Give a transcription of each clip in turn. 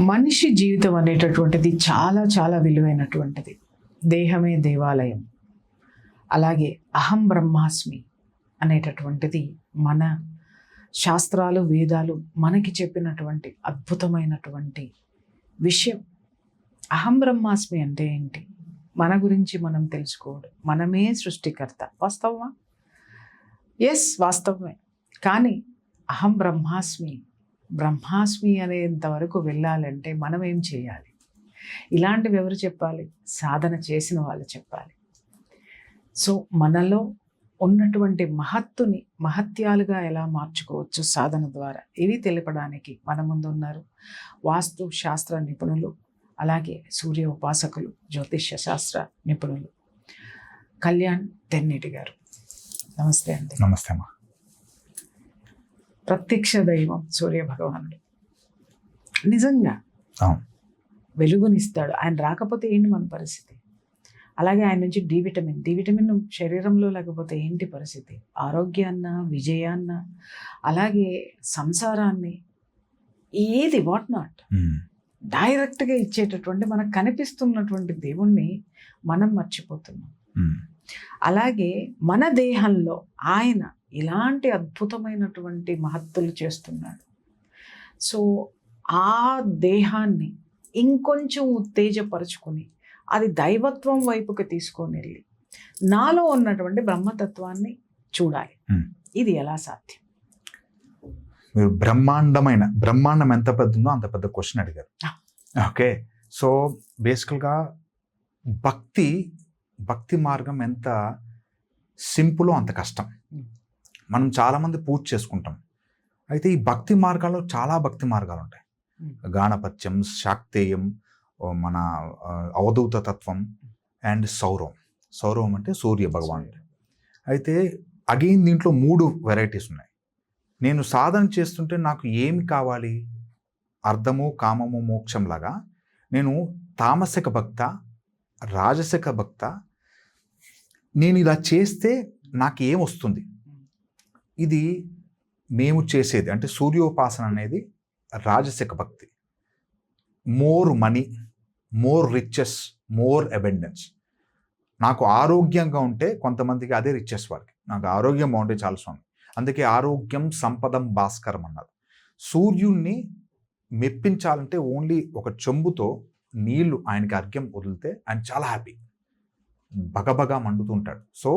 మనిషి జీవితం అనేటటువంటిది చాలా చాలా విలువైనటువంటిది. దేహమే దేవాలయం. అలాగే అహం బ్రహ్మాస్మి అనేటటువంటిది మన శాస్త్రాలు వేదాలు మనకి చెప్పినటువంటి అద్భుతమైనటువంటి విషయం. అహం బ్రహ్మాస్మి అంటే ఏంటి? మన గురించి మనం తెలుసుకోవడం. మనమే సృష్టికర్త. వాస్తవమా? ఎస్, వాస్తవమే. కానీ అహం బ్రహ్మాస్మి అనేంతవరకు వెళ్ళాలంటే మనం ఏం చేయాలి? ఇలాంటివి ఎవరు చెప్పాలి? సాధన చేసిన వాళ్ళు చెప్పాలి. సో మనలో ఉన్నటువంటి మహత్తుని మహత్యాలుగా ఎలా మార్చుకోవచ్చు సాధన ద్వారా, ఇవి తెలపడానికి మన ముందు ఉన్నారు వాస్తు శాస్త్ర నిపుణులు, అలాగే సూర్య ఉపాసకులు, జ్యోతిష్య శాస్త్ర నిపుణులు కళ్యాణ్ తెన్నేటి గారు. నమస్తే అండి. నమస్తే అమ్మా. ప్రత్యక్ష దైవం సూర్య భగవానుడు. నిజంగా వెలుగునిస్తాడు. ఆయన రాకపోతే ఏంటి మన పరిస్థితి? అలాగే ఆయన నుంచి డి విటమిన్ శరీరంలో లేకపోతే ఏంటి పరిస్థితి? ఆరోగ్యాన్న, విజయాన్న, అలాగే సంసారాన్ని, ఏది వాట్ నాట్ డైరెక్ట్గా ఇచ్చేటటువంటి మనకు కనిపిస్తున్నటువంటి దేవుణ్ణి మనం మర్చిపోతున్నాం. అలాగే మన దేహంలో ఆయన ఇలాంటి అద్భుతమైనటువంటి మహత్తులు చేస్తున్నాడు. సో ఆ దేహాన్ని ఇంకొంచెం ఉత్తేజపరుచుకొని అది దైవత్వం వైపుకి తీసుకొని వెళ్ళి నాలో ఉన్నటువంటి బ్రహ్మతత్వాన్ని చూడాలి. ఇది ఎలా సాధ్యం? మీరు బ్రహ్మాండం ఎంత పెద్ద ఉందో అంత పెద్ద క్వశ్చన్ అడిగారు. ఓకే, సో బేసికల్గా భక్తి మార్గం ఎంత సింపులో అంత కష్టం. మనం చాలామంది పూజ చేసుకుంటాం. అయితే ఈ భక్తి మార్గాల్లో చాలా భక్తి మార్గాలు ఉంటాయి. గాణపత్యం, శాక్తేయం, మన అవధూత తత్వం అండ్ సౌరవం అంటే సూర్య భగవానుడు. అయితే అగైన్ దీంట్లో 3 వెరైటీస్ ఉన్నాయి. నేను సాధన చేస్తుంటే నాకు ఏమి కావాలి? అర్థము, కామము, మోక్షం లాగా నేను తామసిక భక్త, రాజసిక భక్త. నేను ఇలా చేస్తే నాకు ఏం వస్తుంది? ఇది మేము చేసేది అంటే సూర్యోపాసన అనేది రాజసిక భక్తి. More money, more riches, more abundance. నాకు ఆరోగ్యంగా ఉంటే కొంతమందికి అదే రిచెస్. వారికి నాకు ఆరోగ్యం బాగుంటే చాలా స్వామి. అందుకే ఆరోగ్యం సంపదం భాస్కరం అన్నారు. సూర్యుడిని మెప్పించాలంటే ఓన్లీ ఒక చెంబుతో నీళ్లు ఆయనకి అర్ఘ్యం వదిలితే ఆయన చాలా హ్యాపీ, బగబగా మండుతుంటాడు. సో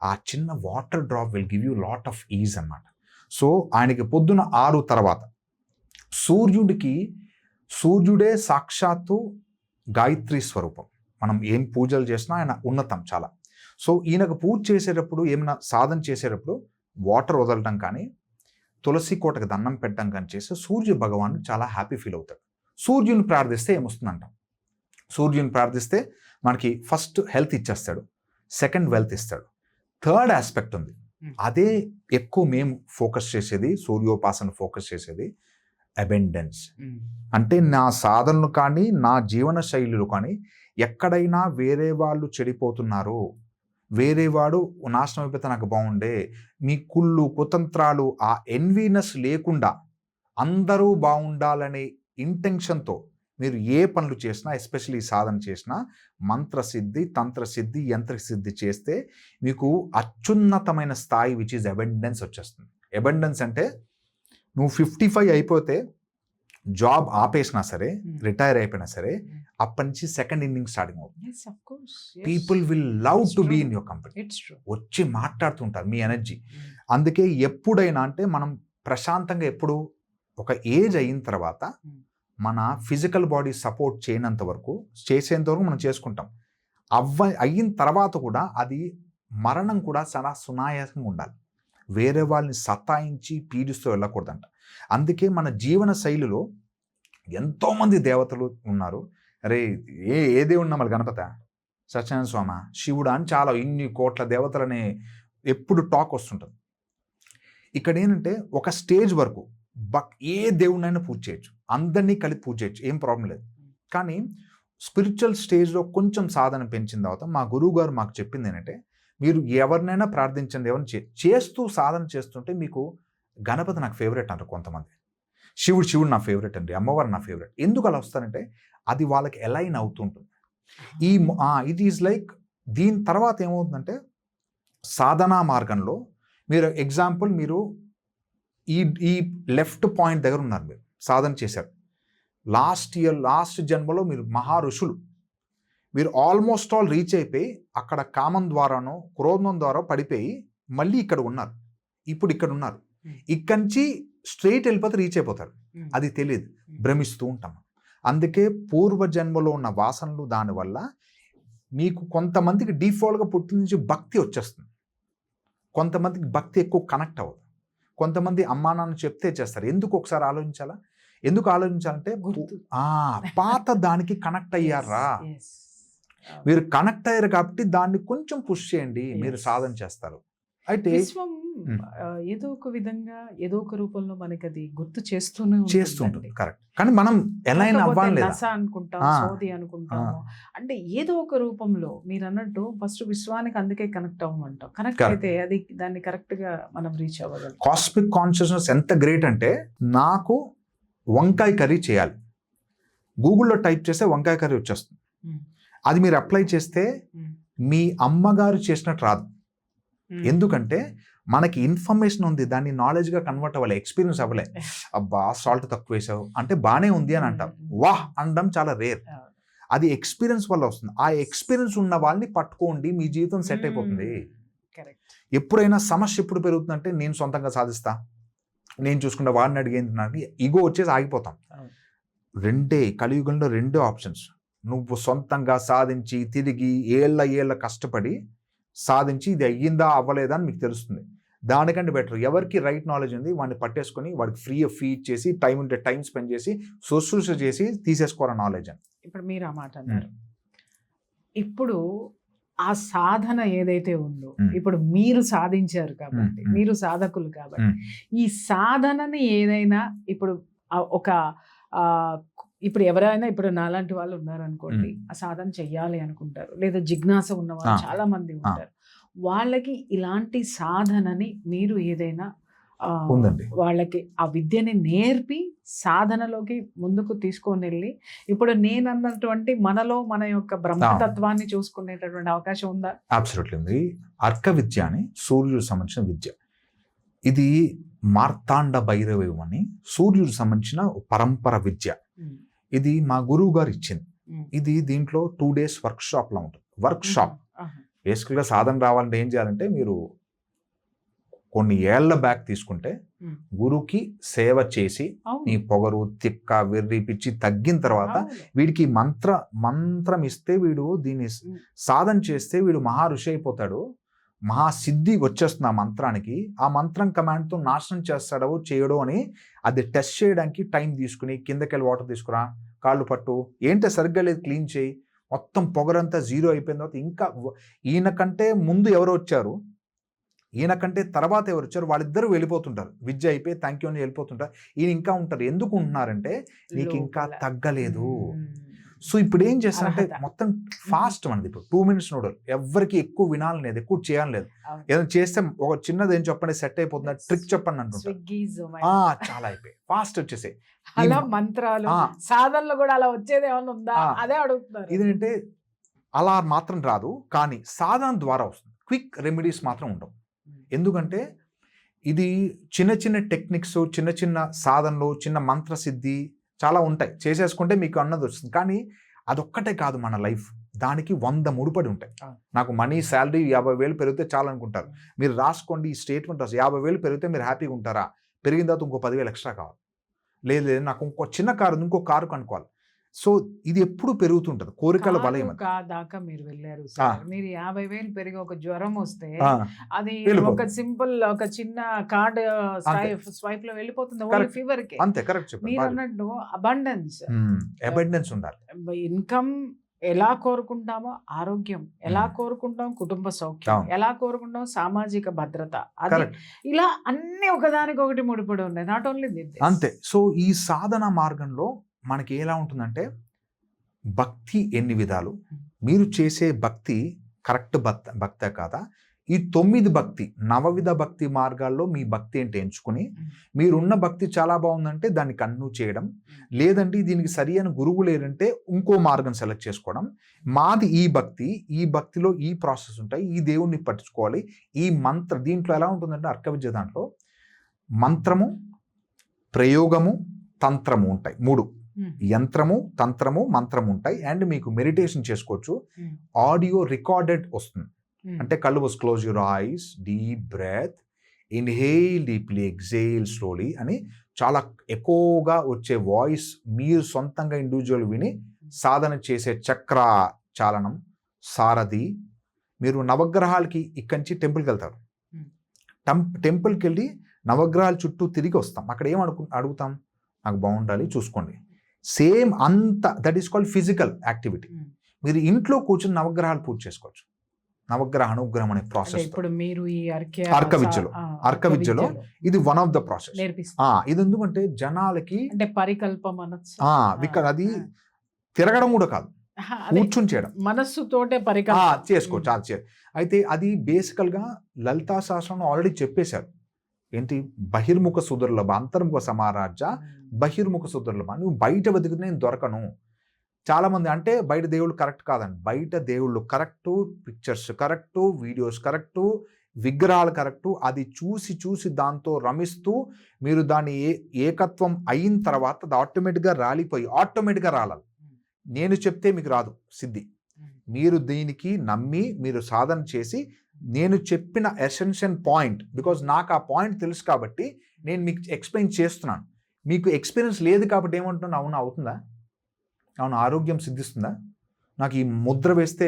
ఆ చిన్న water drop will give you lot of is అన్నమాట. సో ఆయనకి పొద్దున 6 తర్వాత సూర్యుడే సాక్షాత్తు గాయత్రి స్వరూపం. మనం ఏం పూజలు చేసినా ఆయన ఉన్నతం చాలా. సో ఈయనకు పూజ చేసేటప్పుడు, ఏమైనా సాధన చేసేటప్పుడు వాటర్ వదలటం కానీ, తులసి కోటకి దండం పెట్టడం కానీ చేస్తే సూర్య భగవాన్ చాలా హ్యాపీ ఫీల్ అవుతాడు. సూర్యుని ప్రార్థిస్తే ఏమొస్తుందంటాం? సూర్యుని ప్రార్థిస్తే మనకి ఫస్ట్ హెల్త్ ఇచ్చేస్తాడు, సెకండ్ వెల్త్ ఇస్తాడు, థర్డ్ ఆస్పెక్ట్ ఉంది. అదే ఎక్కువ మేము ఫోకస్ చేసేది, సూర్యోపాసన ఫోకస్ చేసేది అబెండెన్స్. అంటే నా సాధనలు కానీ, నా జీవన శైలులు కానీ ఎక్కడైనా వేరే వాళ్ళు చెడిపోతున్నారు, వేరే వాడు నాశనం అయిపోతే నాకు బాగుండే, మీ కుళ్ళు కుతంత్రాలు, ఆ ఎన్వీనెస్ లేకుండా అందరూ బాగుండాలనే ఇంటెన్షన్తో మీరు ఏ పనులు చేసినా, ఎస్పెషల్లీ సాధన చేసినా, మంత్రసిద్ధి, తంత్రసిద్ధి, యంత్రసిద్ధి చేస్తే మీకు అత్యున్నతమైన స్థాయి విచ్ ఈజ్ అబెండెన్స్ వచ్చేస్తుంది. అబెండెన్స్ అంటే నువ్వు 55 అయిపోతే జాబ్ ఆపేసినా సరే, రిటైర్ అయిపోయినా సరే, అప్పటి నుంచి సెకండ్ ఇన్నింగ్ స్టార్టింగ్ అవుతుంది. People will love to be in your company. వచ్చి మాట్లాడుతుంటారు మీ ఎనర్జీ. అందుకే ఎప్పుడైనా అంటే మనం ప్రశాంతంగా, ఎప్పుడు ఒక ఏజ్ అయిన తర్వాత మన ఫిజికల్ బాడీ సపోర్ట్ చేసేంత వరకు మనం చేసుకుంటాం. అయిన తర్వాత కూడా అది మరణం కూడా చాలా సునాయాసంగా ఉండాలి. వేరే వాళ్ళని సతాయించి పీడిస్తూ వెళ్ళకూడదంట. అందుకే మన జీవన శైలిలో ఎంతోమంది దేవతలు ఉన్నారు. అరే ఏ దేవుడు నమ్మలు? గణపత, సత్యనారాయణ స్వామి, శివుడు అని చాలా ఇన్ని కోట్ల దేవతలనే ఎప్పుడు టాక్ వస్తుంటుంది. ఇక్కడ ఏంటంటే ఒక స్టేజ్ వరకు ఏ దేవుడినైనా పూజ చేయొచ్చు, అందరినీ కలిపి పూజ చేయొచ్చు, ఏం ప్రాబ్లం లేదు. కానీ స్పిరిచువల్ స్టేజ్లో కొంచెం సాధన పెంచిన తర్వాత మా గురువు గారు మాకు చెప్పింది ఏంటంటే, మీరు ఎవరినైనా ప్రార్థించండి, ఎవరిని చేస్తూ సాధన చేస్తుంటే మీకు గణపతి నాకు ఫేవరెట్ అంటారు కొంతమంది. శివుడు నా ఫేవరెట్ అండి, అమ్మవారు నా ఫేవరెట్. ఎందుకు అలా వస్తారంటే అది వాళ్ళకి అలైన్ అవుతుంటుంది. ఇట్ ఈజ్ లైక్ దీని తర్వాత ఏమవుతుందంటే సాధనా మార్గంలో మీరు ఎగ్జాంపుల్ మీరు ఈ లెఫ్ట్ పాయింట్ దగ్గర ఉన్నారు, మీరు సాధన చేశారు, లాస్ట్ జన్మలో మీరు మహా ఋషులు, మీరు ఆల్మోస్ట్ ఆల్ రీచ్ అయిపోయి అక్కడ కామం ద్వారానో క్రోధం ద్వారా పడిపోయి మళ్ళీ ఇక్కడ ఉన్నారు, ఇప్పుడు ఇక్కడ ఉన్నారు, ఇక్కడి నుంచి స్ట్రైట్ వెళ్ళిపోతే రీచ్ అయిపోతారు. అది తెలియదు, భ్రమిస్తూ ఉంటాం. అందుకే పూర్వజన్మలో ఉన్న వాసనలు దానివల్ల మీకు కొంతమందికి డిఫాల్ట్గా పుట్టి నుంచి భక్తి వచ్చేస్తుంది, కొంతమందికి భక్తి ఎక్కువ కనెక్ట్ అవ్వదు, కొంతమంది అమ్మా నాన్న చెప్తే చేస్తారు. ఎందుకు ఒకసారి ఆలోచించాలా? ఎందుకు ఆలోచించాలంటే పాత దానికి కనెక్ట్ అయ్యారా, మీరు కనెక్ట్ అయ్యారు కాబట్టి దాన్ని కొంచెం పుష్ చేయండి, మీరు సాధన చేస్తారు. అయితే విశ్వం ఏదో ఒక విధంగా ఏదో ఒక రూపంలో మనకి అది గుర్తు చేస్తుంటుంది. కరెక్ట్. కానీ మనం ఎలా అవ్వాలి అనుకుంటాం, సోది అనుకుంటాము, అంటే ఏదో ఒక రూపంలో మీరు అన్నట్టు ఫస్ట్ విశ్వానికి అందుకే కనెక్ట్ అవ్వమంటాం. కనెక్ట్ అయితే అది దాన్ని కరెక్ట్ గా మనం రీచ్ అవ్వగలం. కాస్మిక్ కాన్షియస్నెస్ ఎంత గ్రేట్ అంటే, నాకు వంకాయ కర్రీ చేయాలి, గూగుల్లో టైప్ చేస్తే వంకాయ కర్రీ వచ్చేస్తుంది. అది మీరు అప్లై చేస్తే మీ అమ్మగారు చేసినట్టు రాదు. ఎందుకంటే మనకి ఇన్ఫర్మేషన్ ఉంది, దాన్ని నాలెడ్జ్గా కన్వర్ట్ అవ్వాలి, ఎక్స్పీరియన్స్ అవ్వలే. అబ్బా సాల్ట్ తక్కువ వేసావు అంటే బాగానే ఉంది అని అంటాం, వాహ్ అనడం చాలా రేర్. అది ఎక్స్పీరియన్స్ వల్ల వస్తుంది. ఆ ఎక్స్పీరియన్స్ ఉన్న వాళ్ళని పట్టుకోండి, మీ జీవితం సెట్ అయిపోతుంది. ఎప్పుడైనా సమస్య ఎప్పుడు పెరుగుతుందంటే నేను సొంతంగా సాధిస్తా, నేను చూసుకుంటా, వాడిని అడిగేందుకు ఈగో వచ్చేసి ఆగిపోతాం. కలియుగంలో రెండే ఆప్షన్స్, నువ్వు సొంతంగా సాధించి తిరిగి ఏళ్ళ కష్టపడి సాధించి ఇది అయ్యిందా అవ్వలేదా అని మీకు తెలుస్తుంది. దానికంటే బెటర్ ఎవరికి రైట్ నాలెడ్జ్ ఉంది వాడిని పట్టేసుకొని వాడికి ఫ్రీ చేసి టైం ఉంటే టైం స్పెండ్ చేసి శుశ్రూష చేసి తీసేసుకోవాలి నాలెడ్జ్ అని. ఇప్పుడు మీరు ఆ మాట అన్నారు. ఇప్పుడు ఆ సాధన ఏదైతే ఉందో, ఇప్పుడు మీరు సాధించారు కాబట్టి, మీరు సాధకులు కాబట్టి, ఈ సాధనని ఏదైనా ఇప్పుడు ఇప్పుడు ఎవరైనా ఇప్పుడు నాలాంటి వాళ్ళు ఉన్నారనుకోండి, ఆ సాధన చెయ్యాలి అనుకుంటారు, లేదా జిజ్ఞాస ఉన్న వాళ్ళు చాలా మంది ఉంటారు. వాళ్ళకి ఇలాంటి సాధనని మీరు ఏదైనా వాళ్ళకి ఆ విద్యని నేర్పి సాధనలోకి ముందుకు తీసుకొని వెళ్ళి, ఇప్పుడు నేను అన్నటువంటి మనలో మన యొక్క బ్రహ్మతత్వాన్ని చూసుకునేటటువంటి అవకాశం ఉందా? అబ్సల్యూట్లీ ఉంది. అర్క విద్య అని సూర్యుడు సంబంధించిన విద్య, ఇది మార్తాండ భైరవం అని సూర్యుడు సంబంధించిన పరంపర విద్య. ఇది మా గురువు గారు ఇచ్చింది. ఇది దీంట్లో 2 days వర్క్షాప్ లా ఉంటుంది. వర్క్షాప్ బేసికల్గా సాధన రావాలంటే ఏం చేయాలంటే, మీరు కొన్ని ఏళ్ల బ్యాక్ తీసుకుంటే గురువుకి సేవ చేసి నీ పొగరు తిక్క వెర్రి పిచ్చి తగ్గిన తర్వాత వీడికి మంత్రం ఇస్తే వీడు దీన్ని సాధన చేస్తే వీడు మహా ఋషి అయిపోతాడు, మహాసిద్ధి వచ్చేస్తుంది ఆ మంత్రానికి. ఆ మంత్రం కమాండ్తో నాశనం చేస్తాడో చేయడో అని అది టెస్ట్ చేయడానికి టైం తీసుకుని కిందకెళ్ళి వాటర్ తీసుకురా, కాళ్ళు పట్టు, ఏంటో సరిగ్గా లేదు క్లీన్ చేయి, మొత్తం పొగరంతా జీరో అయిపోయిన తర్వాత ఇంకా ఈయనకంటే ముందు ఎవరు వచ్చారు, ఈయనకంటే తర్వాత ఎవరు వచ్చారు, వాళ్ళిద్దరూ వెళ్ళిపోతుంటారు, విద్య అయిపోయి థ్యాంక్ యూ అని వెళ్ళిపోతుంటారు. ఈయన ఇంకా ఉంటారు. ఎందుకు ఉంటున్నారంటే నీకు ఇంకా తగ్గలేదు. సో ఇప్పుడు ఏం చేస్తారంటే మొత్తం ఫాస్ట్ మనది. ఇప్పుడు 2 minutes నోడల్, ఎవరికి ఎక్కువ వినాలని లేదు, ఎక్కువ చేయాలని లేదు. ఏదైనా చేస్తే ఒక చిన్నది ఏం చెప్పండి సెట్ అయిపోతుంది, ట్రిక్ చెప్పండి అంటుంటారు, చాలా అయిపోయి ఫాస్ట్ వచ్చేసాయి. అలా మంత్రాలు సాధనలు కూడా అలా వచ్చేది ఏమైనా ఉందా అదే అడుగుతున్నారు. ఇదేంటే అలా మాత్రం రాదు, కానీ సాధన ద్వారా వస్తుంది. క్విక్ రెమెడీస్ మాత్రం ఉండవు. ఎందుకంటే ఇది చిన్న టెక్నిక్స్, చిన్న సాధనలు, చిన్న మంత్ర సిద్ధి చాలా ఉంటాయి, చేసేసుకుంటే మీకు అన్నది వస్తుంది. కానీ అదొక్కటే కాదు మన లైఫ్, దానికి 100 ముడిపడి ఉంటాయి. నాకు మనీ శాలరీ 50,000 పెరిగితే చాలు అనుకుంటారు. మీరు రాసుకోండి, ఈ స్టేట్మెంట్ రాసి 50,000 పెరిగితే మీరు హ్యాపీగా ఉంటారా? పెరిగిన తర్వాత ఇంకో 10,000 ఎక్స్ట్రా కావాలి, లేదు నాకు ఇంకో చిన్న కారు ఉంది, ఇంకో కారు కనుక్కోవాలి. సో ఇది ఎప్పుడు పెరుగుతుంటది, కోరికల వలయం దాకా మీరు వెళ్ళారు. మీరు 50,000 పెరిగి ఒక జ్వరం వస్తే అది ఒక సింపుల్ ఒక చిన్న కార్డ్ స్వైప్ లో వెళ్ళిపోతుంది, ఫీవర్ కి. అంతే, కరెక్ట్. మీరు అన్నట్టు అబండెన్స్ ఉండాలి. ఇన్కమ్ ఎలా కోరుకుంటామో, ఆరోగ్యం ఎలా కోరుకుంటాం, కుటుంబ సౌఖ్యం ఎలా కోరుకుంటాం, సామాజిక భద్రత, అది ఇలా అన్ని ఒకదానికొకటి ముడిపడి ఉన్నాయి. Not only this. అంతే. సో ఈ సాధన మార్గంలో మనకి ఎలా ఉంటుందంటే, భక్తి ఎన్ని విధాలు, మీరు చేసే భక్తి కరెక్ట్ భక్తే కాదా, ఈ 9 భక్తి నవవిధ భక్తి మార్గాల్లో మీ భక్తి ఏంటి ఎంచుకుని, మీరున్న భక్తి చాలా బాగుందంటే దాన్ని కంటిన్యూ చేయడం, లేదంటే దీనికి సరి అయిన గురువు లేదంటే ఇంకో మార్గం సెలెక్ట్ చేసుకోవడం. మాది ఈ భక్తిలో ఈ ప్రాసెస్ ఉంటాయి, ఈ దేవుణ్ణి పట్టించుకోవాలి, ఈ దీంట్లో ఎలా ఉంటుందంటే అర్క విద్య దాంట్లో మంత్రము, ప్రయోగము, తంత్రము ఉంటాయి. 3 యంత్రము, తంత్రము, మంత్రము ఉంటాయి. అండ్ మీకు మెడిటేషన్ చేసుకోవచ్చు. ఆడియో రికార్డెడ్ వస్తుంది. అంటే కళ్ళు మూసి, close your eyes, deep breath, inhale deeply, exhale slowly అని చాలా ఎక్కువగా వచ్చే వాయిస్ మీరు సొంతంగా ఇండివిజువల్ విని సాధన చేసే చక్ర చాలనం, సారథి. మీరు నవగ్రహాలకి ఇక్కడి నుంచి టెంపుల్కి వెళ్తారు. టెంపుల్కి వెళ్ళి నవగ్రహాల చుట్టూ తిరిగి వస్తాం. అక్కడ ఏం అడుగుతాం? నాకు బాగుండాలి, చూసుకోండి. సేమ్ అంత that is called physical activity. మీరు ఇంట్లో కూర్చొని నవగ్రహాలు పూజ చేసుకోవచ్చు. నవగ్రహ అనుగ్రహం అనే ప్రాసెస్. ఇప్పుడు మీరు ఈ అర్క విద్యలో ఇది వన్ ఆఫ్ ద ప్రాసెస్. ఇది ఎందుకంటే జనాలకి అంటే పరికల్ప మనస్సు అది తిరగడం కూడా కాదు, కూర్చుని చేయడం, మనస్సుతోటే చేసుకోవచ్చు. అయితే అది బేసికల్ గా లలితా శాస్త్రంలో ఆల్రెడీ చెప్పేశారు. ఏంటి? బహిర్ముఖ సుదుర్లభ, అంతర్ముఖ సమారాజ్య, బహిర్ముఖ సుదుర్లభ. నువ్వు బయట వెతికితే నేను దొరకను. చాలా మంది అంటే బయట దేవుళ్ళు కరెక్ట్ కాదండి. బయట దేవుళ్ళు correct, pictures correct, videos correct, విగ్రహాలు కరెక్టు. అది చూసి దాంతో రమిస్తూ మీరు దాని ఏకత్వం అయిన తర్వాత అది ఆటోమేటిక్గా రాలాలి. నేను చెప్తే మీకు రాదు సిద్ధి. మీరు దీనికి నమ్మి మీరు సాధన చేసి, నేను చెప్పిన ఎసెన్షియల్ పాయింట్, బికాజ్ నాకు ఆ పాయింట్ తెలుసు కాబట్టి నేను మీకు ఎక్స్ప్లెయిన్ చేస్తున్నాను. మీకు ఎక్స్పీరియన్స్ లేదు కాబట్టి ఏమంటున్నాను? అవునా, అవుతుందా? అవును, ఆరోగ్యం సిద్ధిస్తుందా? నాకు ఈ ముద్ర వేస్తే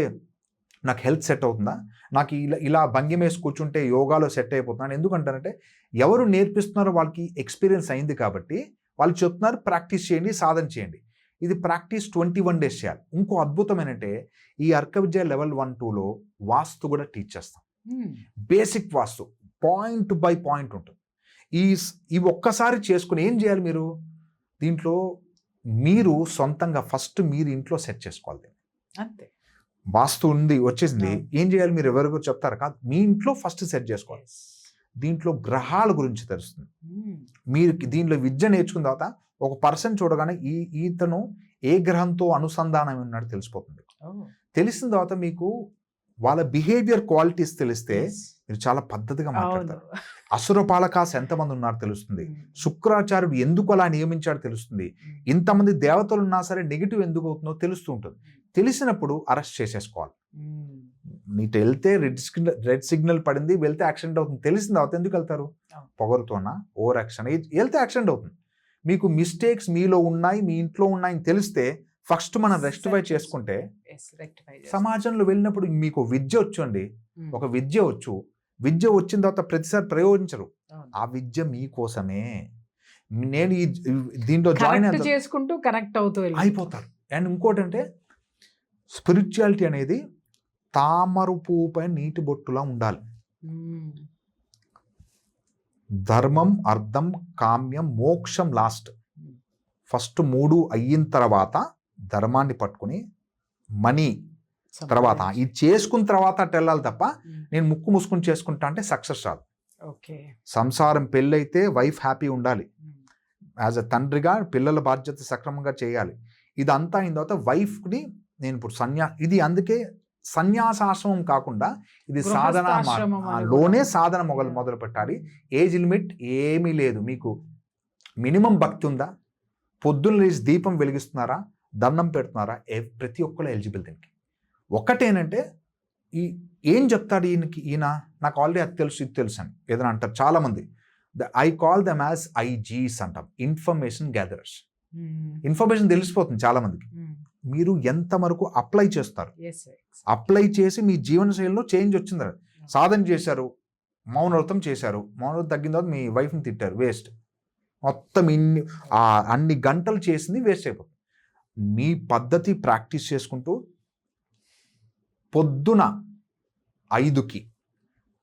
నాకు హెల్త్ సెట్ అవుతుందా? నాకు ఇలా భంగిమ వేసి కూర్చుంటే యోగాలో సెట్ అయిపోతున్నాను. ఎందుకంటారంటే ఎవరు నేర్పిస్తున్నారో వాళ్ళకి ఎక్స్పీరియన్స్ అయింది కాబట్టి వాళ్ళు చెప్తున్నారు ప్రాక్టీస్ చేయండి, సాధన చేయండి. ఇది ప్రాక్టీస్ 21 days చేయాలి. ఇంకో అద్భుతమైనటే ఈ అర్క విద్య లెవెల్ 1, 2లో వాస్తు కూడా టీచ్ చేస్తాం. Basic vastu point by point ఉంటుంది. ఇవి ఒక్కసారి చేసుకుని ఏం చేయాలి? మీరు దీంట్లో మీరు సొంతంగా ఫస్ట్ మీరు ఇంట్లో సెట్ చేసుకోవాలి. అంతే, వాస్తు ఉంది వచ్చేసింది, ఏం చేయాలి? మీరు ఎవరికో చెప్తారు కాదు, మీ ఇంట్లో ఫస్ట్ సెట్ చేసుకోవాలి. దీంట్లో గ్రహాల గురించి తెలుస్తుంది. మీరు దీంట్లో విద్య నేర్చుకున్న తర్వాత ఒక పర్సన్ చూడగానే ఈతను ఏ గ్రహంతో అనుసంధానం ఉన్నాడు తెలిసిపోతుంది. తెలిసిన తర్వాత మీకు వాళ్ళ బిహేవియర్ క్వాలిటీస్ తెలిస్తే మీరు చాలా పద్ధతిగా మాట్లాడతారు. అసురపాలకాస్ ఎంతమంది ఉన్నారో తెలుస్తుంది. శుక్రాచార్యుడు ఎందుకు అలా నియమించాడో తెలుస్తుంది. ఇంతమంది దేవతలు ఉన్నా సరే నెగిటివ్ ఎందుకు అవుతుందో తెలుస్తూ ఉంటుంది. తెలిసినప్పుడు అరెస్ట్ చేసేసుకోవాలి. నీటి వెళ్తే రెడ్ సిగ్నల్ పడింది, వెళ్తే యాక్సిడెంట్ అవుతుంది. తెలిసిన తర్వాత ఎందుకు వెళ్తారు? పొగరుతోనా, ఓవర్ యాక్షన్ వెళ్తే యాక్సిడెంట్ అవుతుంది. మీకు మిస్టేక్స్ మీలో ఉన్నాయి, మీ ఇంట్లో ఉన్నాయని తెలిస్తే ఫస్ట్ మనం రెక్టిఫై చేసుకుంటే సమాజంలో వెళ్ళినప్పుడు మీకు విద్య వచ్చండి, ఒక విద్య వచ్చిన తర్వాత ప్రతిసారి ప్రయోగించరు. ఆ విద్య మీకోసమే. నేను దీంట్లో జాయిన్ చేసుకుంటూ కనెక్ట్ అవుతూ అయిపోతారు. అండ్ ఇంకోటి అంటే స్పిరిచువాలిటీ అనేది తామర పువ్వు పైన నీటి బొట్టులా ఉండాలి. ధర్మం, అర్థం, కామ్యం, మోక్షం లాస్ట్. ఫస్ట్ 3 అయిన తర్వాత ధర్మాన్ని పట్టుకుని మనీ తర్వాత ఇది చేసుకున్న తర్వాత అటు వెళ్ళాలి తప్ప నేను ముక్కు మూసుకుని చేసుకుంటా అంటే సక్సెస్ రాదు. సంసారం పెళ్ళైతే వైఫ్ హ్యాపీ ఉండాలి. యాజ్ అ తండ్రిగా పిల్లల బాధ్యత సక్రమంగా చేయాలి. ఇదంతా అయిన తర్వాత వైఫ్ని నేను ఇప్పుడు ఇది అందుకే సన్యాసాశ్రమం కాకుండా ఇది సాధనలోనే సాధన మొదలు పెట్టాలి. ఏజ్ లిమిట్ ఏమీ లేదు. మీకు మినిమం భక్తి ఉందా? పొద్దున్న లేచి దీపం వెలిగిస్తున్నారా? దండం పెడుతున్నారా? ప్రతి ఒక్కరు ఎలిజిబుల్. దీనికి ఒక్కటేనంటే ఏం చెప్తాడు ఈయన నాకు ఆల్రెడీ అది తెలుసు ఇది తెలుసు అని ఏదైనా అంటారు చాలామంది. ఐ కాల్ దెమ్ యాజ్ ఐజీస్ అంటాం, ఇన్ఫర్మేషన్ గ్యాదరర్స్. ఇన్ఫర్మేషన్ తెలిసిపోతుంది చాలా మందికి. మీరు ఎంత వరకు అప్లై చేస్తారు, అప్లై చేసి మీ జీవనశైలిలో చేంజ్ వచ్చింది. సాధన చేశారు, మౌనవ్రతం చేశారు, మౌనవ్రతం తగ్గిన తర్వాత మీ వైఫ్ని తిట్టారు, వేస్ట్. మొత్తం అన్ని గంటలు చేసింది వేస్ట్ అయిపోతుంది. మీ పద్ధతి ప్రాక్టీస్ చేసుకుంటూ పొద్దున 5కి,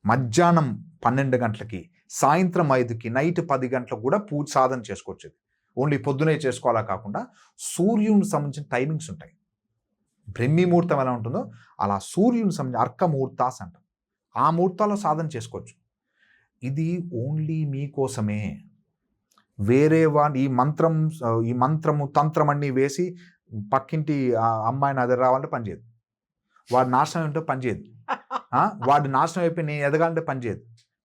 మధ్యాహ్నం 12 గంటలకి, సాయంత్రం 5కి, నైట్ 10 గంటలకు కూడా పూజ సాధన చేసుకోవచ్చు. ఓన్లీ పొద్దునే చేసుకోవాలా కాకుండా సూర్యునికి సంబంధించిన టైమింగ్స్ ఉంటాయి. బ్రహ్మీ ముహూర్తం ఎలా ఉంటుందో అలా సూర్యునికి సంబంధించిన అర్క ముహూర్తాస్ అంటాం. ఆ ముహూర్తాల్లో సాధన చేసుకోవచ్చు. ఇది ఓన్లీ మీకోసమే. వేరే ఈ మంత్రము తంత్రం అన్నీ వేసి పక్కింటి అమ్మాయిని అది రావాలంటే పనిచేయదు. వాడు నాశనం ఏంటో పనిచేయదు. వాడు నాశనం అయిపోయి నేను ఎదగాలంటే పనిచేయదు.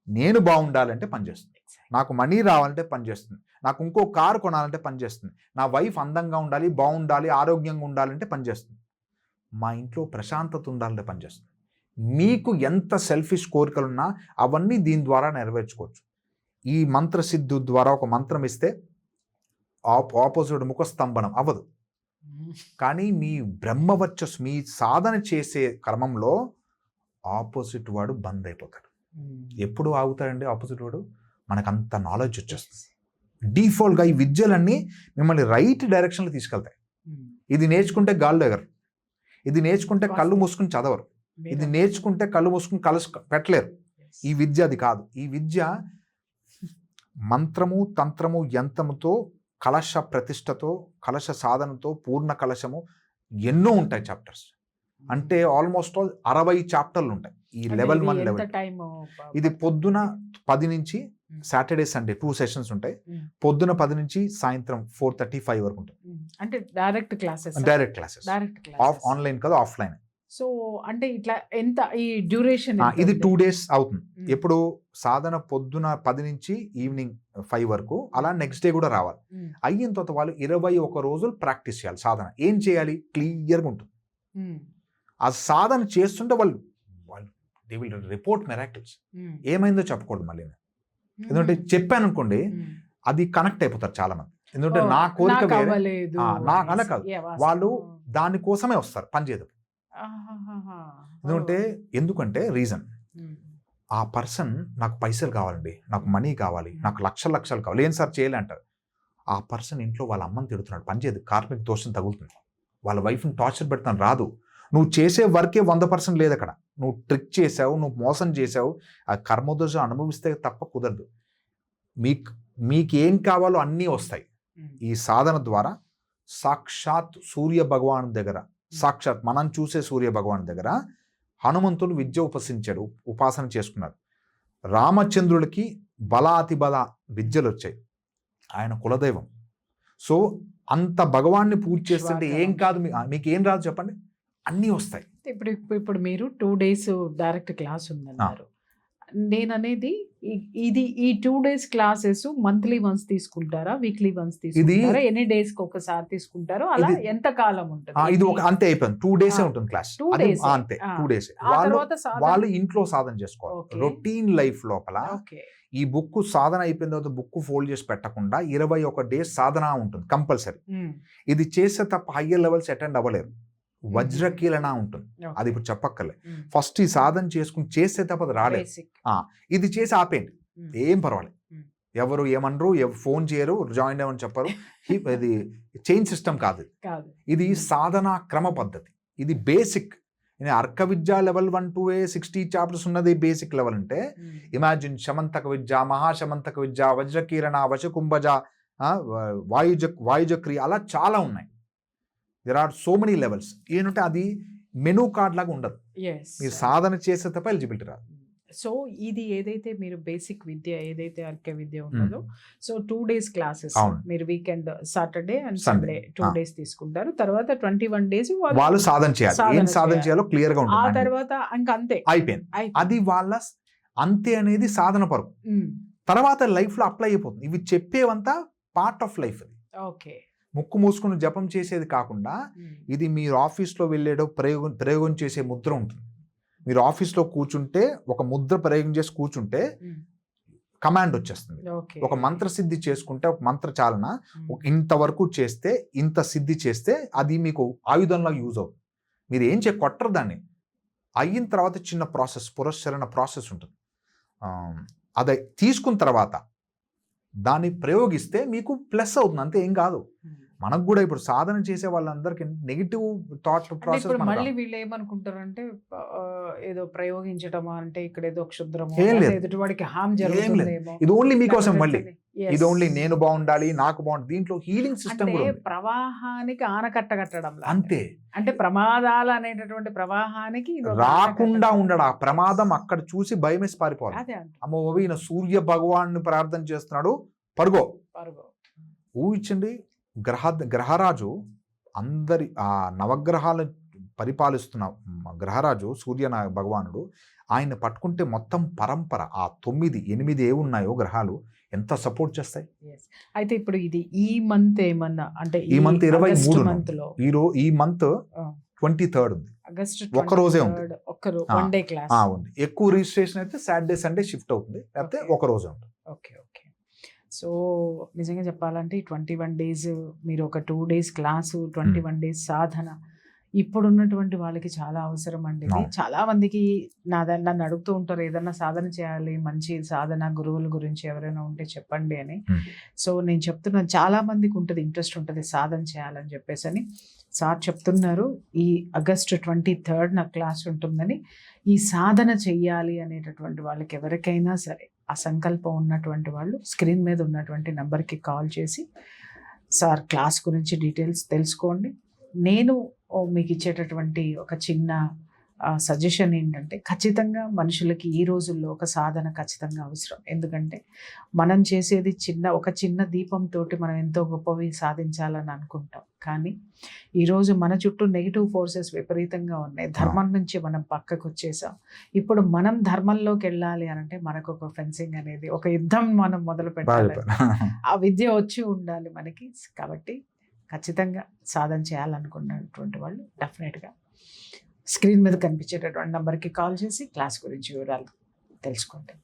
నేను బాగుండాలంటే పనిచేస్తుంది. నాకు మనీ రావాలంటే పనిచేస్తుంది. నాకు ఇంకో కారు కొనాలంటే పనిచేస్తుంది. నా వైఫ్ అందంగా ఉండాలి, బాగుండాలి, ఆరోగ్యంగా ఉండాలంటే పనిచేస్తుంది. మా ఇంట్లో ప్రశాంతత ఉండాలంటే పనిచేస్తుంది. మీకు ఎంత సెల్ఫిష్ కోరికలున్నా అవన్నీ దీని ద్వారా నెరవేర్చుకోవచ్చు. ఈ మంత్రసిద్ధి ద్వారా ఒక మంత్రం ఇస్తే ఆపోజిట్ ముఖస్తంభనం అవ్వదు. కానీ మీ బ్రహ్మవర్చస్సు మీ సాధన చేసే క్రమంలో ఆపోజిట్ వాడు బంద్ అయిపోతాడు. ఎప్పుడు ఆగుతాడండి ఆపోజిట్ వాడు? మనకంత నాలెడ్జ్ వచ్చేస్తుంది. డిఫాల్ట్గా ఈ విద్యలన్నీ మిమ్మల్ని రైట్ డైరెక్షన్లో తీసుకెళ్తాయి. ఇది నేర్చుకుంటే గాల్లో ఎగరు, ఇది నేర్చుకుంటే కళ్ళు మూసుకుని చదవరు, ఇది నేర్చుకుంటే కళ్ళు మూసుకుని కలసి పెట్టలేరు. ఈ విద్య అది కాదు. ఈ విద్య మంత్రము, తంత్రము, యంత్రముతో, కలశ ప్రతిష్టతో, కలశ సాధనతో, పూర్ణ కలశము ఎన్నో ఉంటాయి చాప్టర్స్. అంటే ఆల్మోస్ట్ 60 చాప్టర్లు ఉంటాయి ఈ లెవెల్ 1 లెవెల్. ఇది పొద్దున 10 నుంచి సాటర్డే సండే 2 సెషన్స్ ఉంటాయి. పొద్దున 10 నుంచి సాయంత్రం 4:35 వరకు ఉంటాయి. అంటే డైరెక్ట్ క్లాసెస్ ఆన్లైన్ కాదు, ఆఫ్లైన్. సో అంటే ఇట్లా ఎంత ఈ డ్యూరేషన్? ఇది 2 days అవుతుంది. ఎప్పుడు సాధన పొద్దున 10 నుంచి ఈవినింగ్ 5 వరకు, అలా నెక్స్ట్ డే కూడా రావాలి. అయిన తర్వాత వాళ్ళు 21 రోజులు ప్రాక్టీస్ చేయాలి. సాధన ఏం చేయాలి క్లియర్గా ఉంటుంది. ఆ సాధన చేస్తుంటే వాళ్ళు దే విల్ రిపోర్ట్ మిరాకిల్స్. ఏమైందో చెప్పకూడదు మళ్ళీ. ఎందుకంటే చెప్పాను అనుకోండి, అది కనెక్ట్ అయిపోతారు చాలా మంది. ఎందుకంటే నా కోరిక నాకు అలా కాదు, వాళ్ళు దానికోసమే వస్తారు పని చేయదు. ఎందుకంటే రీజన్, ఆ పర్సన్ నాకు పైసలు కావాలండి, నాకు మనీ కావాలి, నాకు లక్షలు కావాలి, ఏం సార్ చేయలే అంటారు. ఆ పర్సన్ ఇంట్లో వాళ్ళ అమ్మని తిడుతున్నాడు, పని చేయదు, కార్మిక దోషం తగులుతుంది, వాళ్ళ వైఫ్ని టార్చర్ పెడతాను, రాదు. నువ్వు చేసే వర్కే 100% లేదు అక్కడ. నువ్వు ట్రిక్ చేసావు, నువ్వు మోసం చేసావు, ఆ కర్మదోషం అనుభవిస్తే తప్ప కుదరదు. మీకు ఏం కావాలో అన్నీ వస్తాయి. ఈ సాధన ద్వారా సాక్షాత్ సూర్య భగవాను దగ్గర, సాక్షాత్ మనం చూసే సూర్య భగవాను దగ్గర హనుమంతుడు విద్య ఉపాసన చేసుకున్నారు. రామచంద్రుడికి బలాతి బల విద్యలు వచ్చాయి, ఆయన కులదైవం. సో అంత భగవాన్ని పూజ చేస్తుంటే ఏం కాదు, మీకు ఏం రాదు చెప్పండి, అన్నీ వస్తాయి. ఇప్పుడు మీరు 2 days డైరెక్ట్ క్లాస్ ఉందన్నారు. నేను అనేది ఇది ఈ 2 days క్లాసెస్ మంత్లీ వన్స్ తీసుకుంటారా, వీక్లీ వన్స్ తీసుకుంటారా, ఎన్ని డేస్ కి ఒకసారి తీసుకుంటారో, అలా ఎంత కాలం ఉంటుంది? ఇది ఒక అంతే అయిపోయింది, 2 days ఉంటుంది క్లాస్. అంతే 2 days. వాళ్ళు ఇంట్లో సాధన చేసుకోవాలి. రొటీన్ లైఫ్ లోపల ఈ బుక్ సాధన అయిపోయిన తర్వాత బుక్ ఫోల్డ్ చేసి పెట్టకుండా 21 days సాధన ఉంటుంది కంపల్సరీ. ఇది చేస్తే తప్ప హయ్యర్ లెవెల్స్ అటెండ్ అవ్వలేరు. వజ్రకీలన ఉంటుంది, అది ఇప్పుడు చెప్పక్కర్లే. ఫస్ట్ ఈ సాధన చేసుకుని చేస్తే తప్ప అది రాలేదు. ఇది చేసి ఆపేయండి, ఏం పర్వాలేదు. ఎవరు ఏమనరు, ఫోన్ చేయరు, జాయిన్ అవ్వని చెప్పరు. ఇది చైన్ సిస్టమ్ కాదు, ఇది సాధన క్రమ పద్ధతి. ఇది బేసిక్. అర్క విద్య లెవెల్ 1 to 60 చాప్టర్స్ ఉన్నది బేసిక్ లెవెల్. అంటే ఇమాజిన్ శమంతక విద్య, మహాశమంతక విద్య, వజ్రకీరణ, వశకుంభజ, వాయుజక్రి, అలా చాలా ఉన్నాయి. There are so many levels. ఏంటంటే అది మెనూ కార్డ్ లాగా ఉండదు, మీరు సాధన చేసే తప్ప ఎలిజిబిలిటీ రాదు. సో ఇది ఏదైతే మీరు బేసిక్ విద్య ఏదైతే అర్క విద్య ఉన్నదో, సో 2 days క్లాసెస్ మీరు weekend Saturday and Sunday 2 days తీసుకుంటారు. తర్వాత 21 days వాళ్ళు సాధన చేయాలి. ఏం సాధన చేయాలో క్లియర్ గా ఉంటుంది. ఆ తర్వాత ఇంకా అంతే అయిపోయింది. అది వాళ్ళ అంతే అనేది సాధన పరుగు. తర్వాత లైఫ్ లో అప్లై అయిపోతుంది. ఇవి చెప్పేవంతా పార్ట్ ఆఫ్ లైఫ్. అది ఓకే. ముక్కు మూసుకుని జపం చేసేది కాకుండా, ఇది మీరు ఆఫీస్లో వెళ్ళేటో ప్రయోగం చేసే ముద్ర ఉంటుంది. మీరు ఆఫీస్లో కూర్చుంటే ఒక ముద్ర ప్రయోగం చేసి కూర్చుంటే కమాండ్ వచ్చేస్తుంది. ఒక మంత్రసిద్ధి చేసుకుంటే, ఒక మంత్రచాలన ఇంతవరకు చేస్తే, ఇంత సిద్ధి చేస్తే అది మీకు ఆయుధంలా యూజ్ అవుతుంది. మీరు ఏం కొట్టరు దాన్ని. అయిన తర్వాత చిన్న ప్రాసెస్, పురస్చరణ ప్రాసెస్ ఉంటుంది. అది తీసుకున్న తర్వాత దాన్ని ప్రయోగిస్తే మీకు ప్లస్ అవుతుంది, అంతే, ఏం కాదు. మనకు కూడా ఇప్పుడు సాధన చేసే వాళ్ళందరికీ నెగిటివ్ థాట్ అంటే ప్రాసెస్ ఇప్పుడు మళ్ళీ వీళ్ళు ఏమనుకుంటారంటే ఏదో ప్రయోగించటం అంటే ఇక్కడ ఏదో క్షుద్రమో ఏం లేదు. లేదా ఎదుటివాడికి హామ్ జరుగుతుందేమో. ఇది ఓన్లీ మీకోసం మళ్ళీ Yes. ఇది ఓన్లీ నేను బాగుండాలి నాకు బాగుండాలి దీంట్లో హీలింగ్ సిస్టమ్ అంటే కూడా ఉంది. ప్రవాహానికి ఆనకట్ట కట్టడం లాగా. అంతే అంటే ప్రమాదాలు అనేటటువంటి ప్రవాహానికి ఇది ఒక రాకుండా ఆనకట్ట. ఉండడు ఆ ప్రమాదం అక్కడ చూసి భయమేసి పారిపోవాలి. అదే అంట అమ్మో ఈయన సూర్య భగవాన్ని ప్రార్థన చేస్తున్నాడు పరుగో. పరుగు. ఊహించండి గ్రహరాజు అందరి ఆ నవగ్రహాలను పరిపాలిస్తున్న గ్రహరాజు సూర్య భగవానుడు ఆయన పట్టుకుంటే మొత్తం పరంపర ఆ 9-8 ఏ ఉన్నాయో గ్రహాలు ఎంత సపోర్ట్ చేస్తాయి. Yes. అయితే ఇప్పుడు ఇది ఈ మంత్ ఏమన్నా అంటే ఈ మంత్ 23 మంత్ లో ఈ మంత్ 23rd ఉంది. ఆగస్ట్ ఒక్క రోజే ఉంది. వన్ డే క్లాస్ ఉంది. ఎక్కువ రిజిస్ట్రేషన్ అయితే సాటర్డే సండే షిఫ్ట్ అవుతుంది లేకపోతే Okay. ఒక రోజే ఉంటుంది. Okay okay. సో నిజంగా చెప్పాలంటే 21 డేస్ మీరు ఒక 2 days క్లాసు 21 days సాధన ఇప్పుడున్నటువంటి వాళ్ళకి చాలా అవసరం అండి. ఇది అవును. చాలా మందికి నన్ను అడుగుతూ ఉంటారు ఏదన్నా సాధన చేయాలి మంచి సాధన గురువుల గురించి ఎవరైనా ఉంటే చెప్పండి అని. సో నేను చెప్తున్నాను చాలా మందికి ఉంటుంది ఇంట్రెస్ట్ ఉంటుంది సాధన చేయాలని చెప్పేసి అని. సార్ చెప్తున్నారు ఈ ఆగస్ట్ 23rd నా క్లాస్ ఉంటుందని. ఈ సాధన చెయ్యాలి అనేటటువంటి వాళ్ళకి ఎవరికైనా సరే ఆ సంకల్పం ఉన్నటువంటి వాళ్ళు స్క్రీన్ మీద ఉన్నటువంటి నెంబర్కి కాల్ చేసి సార్ క్లాస్ గురించి డీటెయిల్స్ తెలుసుకోండి. నేను మీకు ఇచ్చేటటువంటి ఒక చిన్న సజెషన్ ఏంటంటే ఖచ్చితంగా మనుషులకి ఈ రోజుల్లో ఒక సాధన ఖచ్చితంగా అవసరం. ఎందుకంటే మనం చేసేది ఒక చిన్న దీపంతో మనం ఎంతో గొప్పవి సాధించాలని అనుకుంటాం. కానీ ఈరోజు మన చుట్టూ నెగిటివ్ ఫోర్సెస్ విపరీతంగా ఉన్నాయి. ధర్మం నుంచి మనం పక్కకు వచ్చేసాం. ఇప్పుడు మనం ధర్మంలోకి వెళ్ళాలి అంటే మనకు ఒక ఫెన్సింగ్ అనేది ఒక యుద్ధం మనం మొదలు పెట్టాలి. ఆ విద్య వచ్చి ఉండాలి మనకి. కాబట్టి ఖచ్చితంగా సాధన చేయాలనుకున్నటువంటి వాళ్ళు డెఫినెట్గా స్క్రీన్ మీద కనిపించేటటువంటి నెంబర్కి కాల్ చేసి క్లాస్ గురించి వివరాలు తెలుసుకోండి.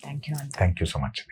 Thank you. Thank you so much.